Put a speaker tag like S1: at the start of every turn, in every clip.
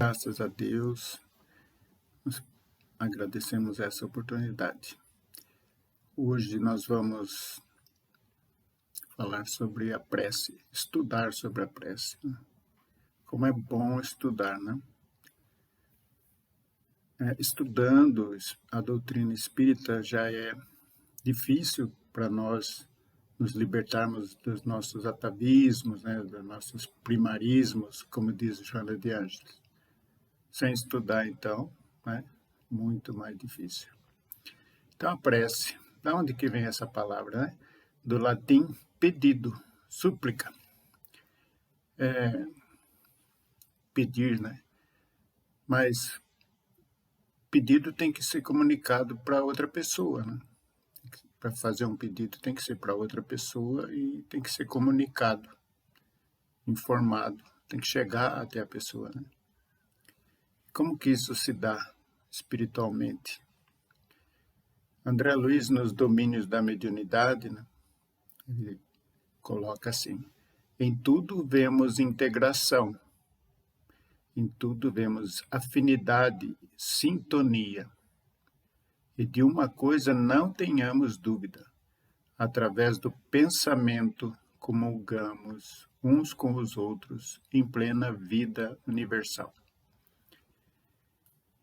S1: Graças a Deus, nós agradecemos essa oportunidade. Hoje nós vamos falar sobre a prece, estudar sobre a prece, né? Como é bom estudar, né? Estudando a doutrina espírita já é difícil para nós nos libertarmos dos nossos atavismos, né? Dos nossos primarismos, como diz Joana de Ângeles. Sem estudar, então, né? Muito mais difícil. Então, a prece, da onde que vem essa palavra, né? Do latim pedido, súplica. Pedir, né? Mas pedido tem que ser comunicado para outra pessoa, né? Para fazer um pedido tem que ser para outra pessoa e tem que ser comunicado, informado, tem que chegar até a pessoa, né? Como que isso se dá espiritualmente? André Luiz, nos domínios da mediunidade, né? Ele coloca assim: em tudo vemos integração, em tudo vemos afinidade, sintonia. E de uma coisa não tenhamos dúvida: através do pensamento comungamos uns com os outros em plena vida universal.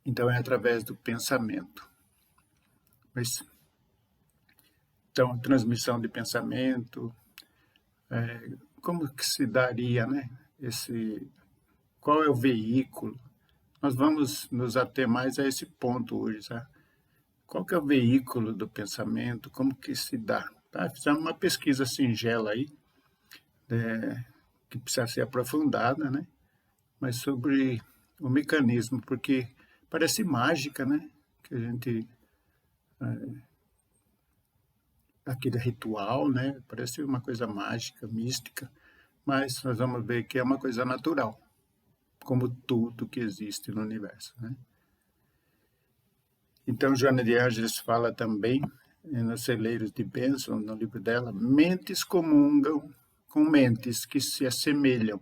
S1: Então é através do pensamento. Então, transmissão de pensamento, como que se daria, né? Qual é o veículo? Nós vamos nos ater mais a esse ponto hoje, sabe? Qual que é o veículo do pensamento? Como que se dá? Tá? Fizemos uma pesquisa singela aí, que precisa ser aprofundada, né? Mas sobre o mecanismo, porque parece mágica, né? Que a gente... aquele ritual, né? Parece uma coisa mágica, mística, mas nós vamos ver que é uma coisa natural, como tudo que existe no universo, né? Então, Joana de Ângeles fala também, nos Celeiros de Bênção, no livro dela, mentes comungam com mentes que se assemelham.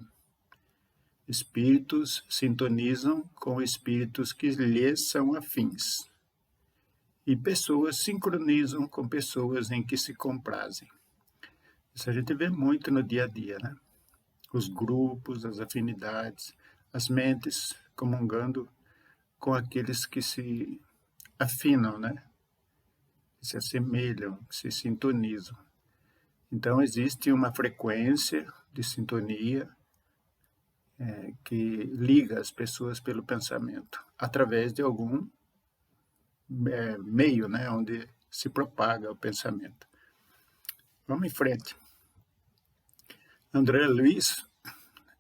S1: Espíritos sintonizam com espíritos que lhes são afins. E pessoas sincronizam com pessoas em que se comprazem. Isso a gente vê muito no dia a dia, né? Os grupos, as afinidades, as mentes comungando com aqueles que se afinam, né? Que se assemelham, que se sintonizam. Então, existe uma frequência de sintonia que liga as pessoas pelo pensamento, através de algum meio, né, onde se propaga o pensamento. Vamos em frente. André Luiz,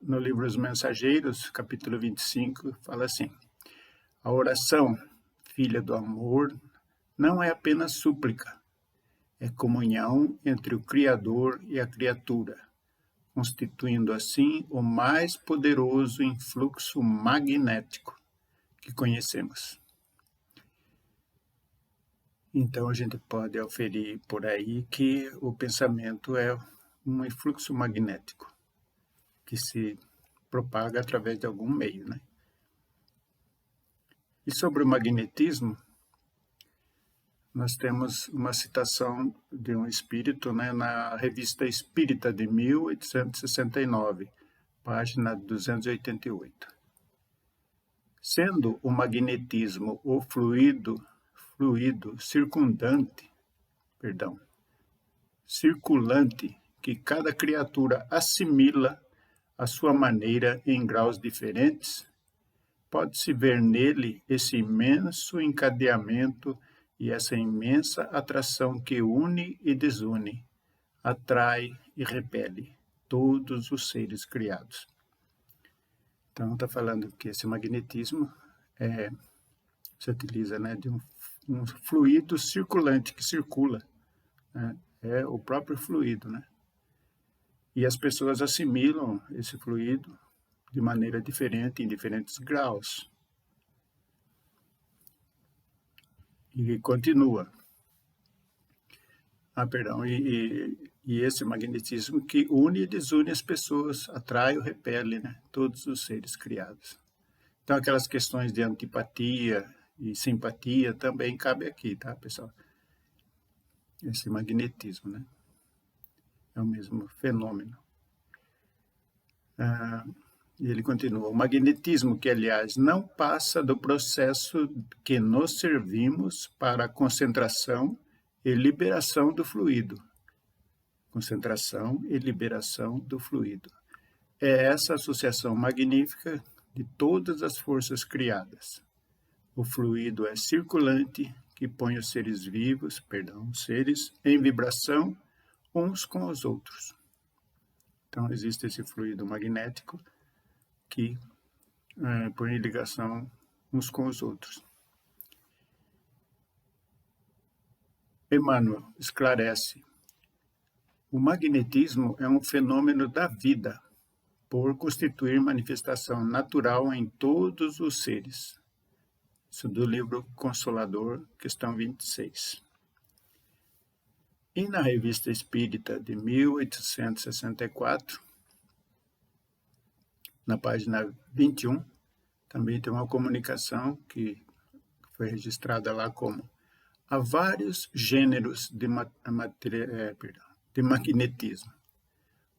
S1: no livro Os Mensageiros, capítulo 25, fala assim: a oração, filha do amor, não é apenas súplica, é comunhão entre o Criador e a criatura, constituindo assim o mais poderoso influxo magnético que conhecemos. Então a gente pode aferir por aí que o pensamento é um influxo magnético que se propaga através de algum meio, né? E sobre o magnetismo, nós temos uma citação de um espírito, né, na Revista Espírita de 1869, página 288. Sendo o magnetismo o fluido circulante que cada criatura assimila à sua maneira em graus diferentes, pode-se ver nele esse imenso encadeamento e essa imensa atração que une e desune, atrai e repele todos os seres criados. Então, está falando que esse magnetismo se utiliza, né, de um fluido circulante que circula, né? É o próprio fluido, né? E as pessoas assimilam esse fluido de maneira diferente, em diferentes graus. E continua. E esse magnetismo que une e desune as pessoas, atrai ou repele, né, todos os seres criados. Então, aquelas questões de antipatia e simpatia também cabe aqui, tá, pessoal? Esse magnetismo, né? É o mesmo fenômeno. E ele continua: o magnetismo, que aliás não passa do processo que nos servimos para a concentração e liberação do fluido. Concentração e liberação do fluido. É essa associação magnífica de todas as forças criadas. O fluido é circulante que põe os seres vivos, os seres, em vibração uns com os outros. Então, existe esse fluido magnético que põe em ligação uns com os outros. Emmanuel esclarece: o magnetismo é um fenômeno da vida, por constituir manifestação natural em todos os seres. Isso do livro Consolador, questão 26. E na Revista Espírita de 1864, na página 21, também tem uma comunicação que foi registrada lá como: há vários gêneros de magnetismo.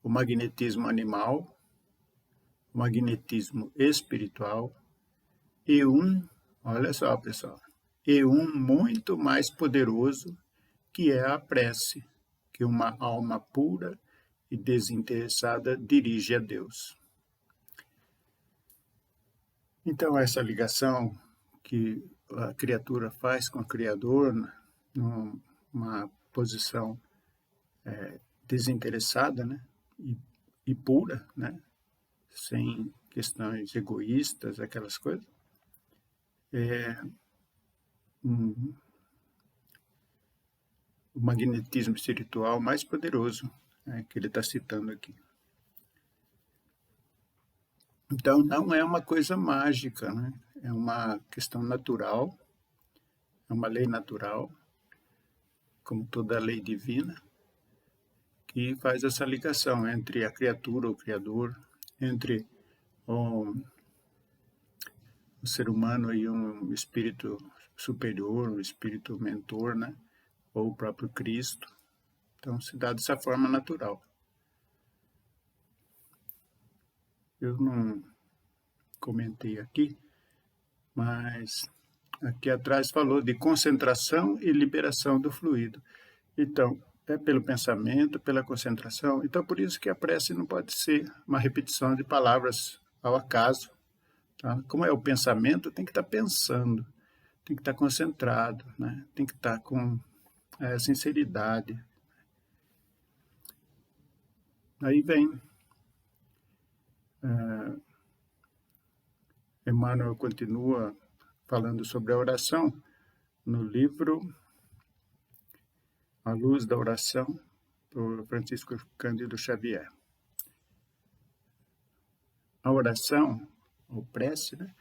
S1: O magnetismo animal, o magnetismo espiritual e olha só, pessoal, e muito mais poderoso, que é a prece, que uma alma pura e desinteressada dirige a Deus. Então, essa ligação que a criatura faz com o Criador, numa posição desinteressada, né, e pura, né, sem questões egoístas, aquelas coisas, o magnetismo espiritual mais poderoso, que ele está citando aqui. Então, não é uma coisa mágica, né? É uma questão natural, é uma lei natural, como toda lei divina, que faz essa ligação entre a criatura, o Criador, entre o ser humano e um espírito superior, um espírito mentor, né? Ou o próprio Cristo. Então, se dá dessa forma natural. Eu não comentei aqui, mas aqui atrás falou de concentração e liberação do fluido. Então, é pelo pensamento, pela concentração. Então, por isso que a prece não pode ser uma repetição de palavras ao acaso. Tá? Como é o pensamento, tem que estar pensando, tem que estar concentrado, né? Tem que estar com sinceridade. Aí vem Emmanuel continua falando sobre a oração no livro A Luz da Oração, por Francisco Cândido Xavier. A oração, ou prece, né,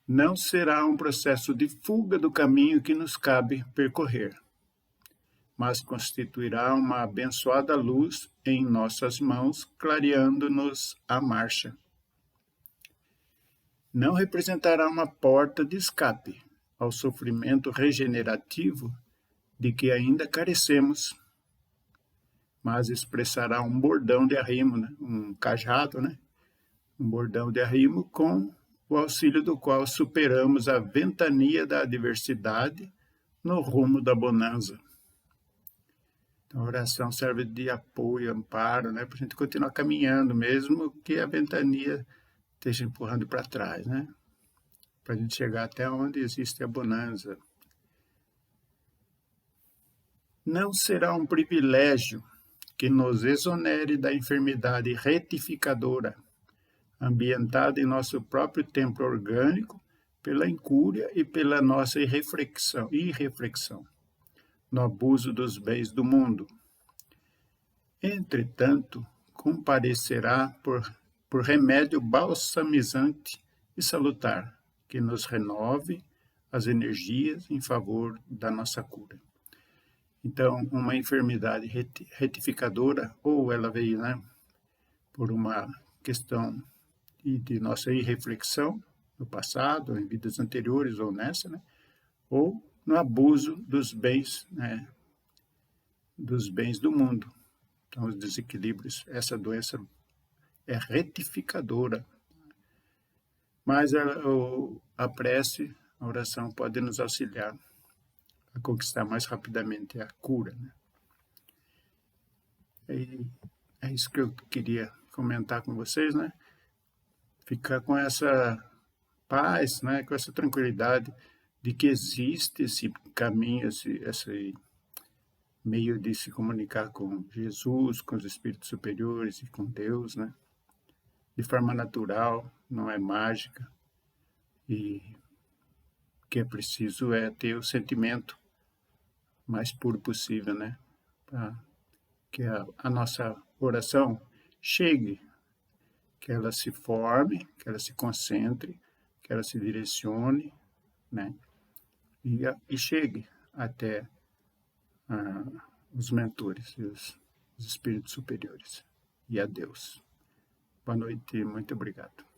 S1: não será um processo de fuga do caminho que nos cabe percorrer, mas constituirá uma abençoada luz em nossas mãos, clareando-nos a marcha. Não representará uma porta de escape ao sofrimento regenerativo de que ainda carecemos, mas expressará um bordão de arrimo, né? Um cajado, né? Um bordão de arrimo com o auxílio do qual superamos a ventania da adversidade no rumo da bonança. Então, a oração serve de apoio, amparo, né? Para a gente continuar caminhando, mesmo que a ventania esteja empurrando para trás, né? Para a gente chegar até onde existe a bonança. Não será um privilégio que nos exonere da enfermidade retificadora, ambientada em nosso próprio templo orgânico, pela incúria e pela nossa irreflexão, no abuso dos bens do mundo. Entretanto, comparecerá por remédio balsamizante e salutar, que nos renove as energias em favor da nossa cura. Então, uma enfermidade retificadora, ou ela veio, né, por uma questão de nossa irreflexão no passado, em vidas anteriores ou nessa, né? Ou no abuso dos bens, né? Dos bens do mundo. Então, os desequilíbrios, essa doença é retificadora. Mas a prece, a oração pode nos auxiliar a conquistar mais rapidamente a cura, né? E é isso que eu queria comentar com vocês, né? Ficar com essa paz, né? Com essa tranquilidade de que existe esse caminho, esse meio de se comunicar com Jesus, com os espíritos superiores e com Deus, né? De forma natural, não é mágica. E o que é preciso é ter o sentimento mais puro possível, né? Para que a nossa oração chegue, que ela se forme, que ela se concentre, que ela se direcione, né? E chegue até os mentores e os espíritos superiores e a Deus. Boa noite e muito obrigado.